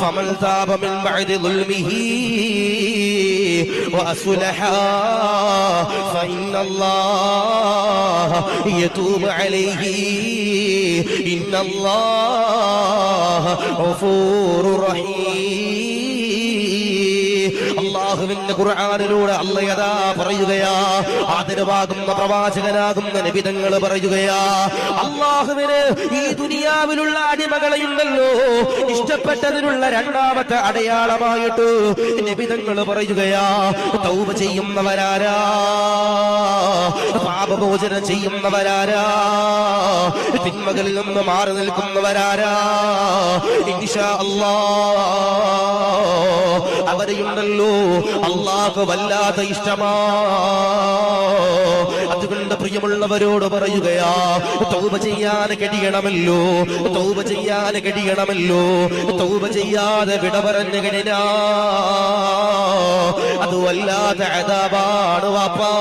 ഫമൻ താബ മിൻ ബഅദി ദുൽമിഹി വഅസ്ലഹ ഫഇന്നല്ലാഹ യതൂബു അലൈഹി ഇന്നല്ലാഹ ഗഫൂറുർ റഹീം. അല്ലാഹുവിന്റെ ഖുർആനിലൂടെ അല്ലാഹ് പറയുകയാ, ആദരവാകുന്ന പ്രവാചകനാകുന്ന നബി തങ്ങൾ പറയുകയാ, അല്ലാഹുവിന് ഈ ദുനിയാവിലുള്ള അടിമകളെയുണ്ടല്ലോ ഇഷ്ടപ്പെട്ടതിനുള്ള രണ്ടാമത്തെ അടയാളമായിട്ട് നബി തങ്ങൾ പറയുകയാ, തൗബ ചെയ്യുന്നവരാരാ, പാപമോചനം ചെയ്യുന്നവരാരാ, തിന്മകളിൽ നിന്ന് മാറി നിൽക്കുന്നവരാരാ, ഇൻഷാ അല്ലാഹ് അവരെയുണ്ടല്ലോ അല്ലാഹു വല്ലാതെ ഇഷ്ടമാ. അതുകൊണ്ട് പ്രിയമുള്ളവരോട് പറയുകയാ, തൗബ ചെയ്യാൻ കഴിയണമല്ലോ, തൗബ ചെയ്യാൻ കഴിയണമല്ലോ. തൗബ ചെയ്യാതെ വിട പറഞ്ഞു കഴിഞ്ഞാ അത് വല്ലാതെ അദാബാണ് വാപ്പാ.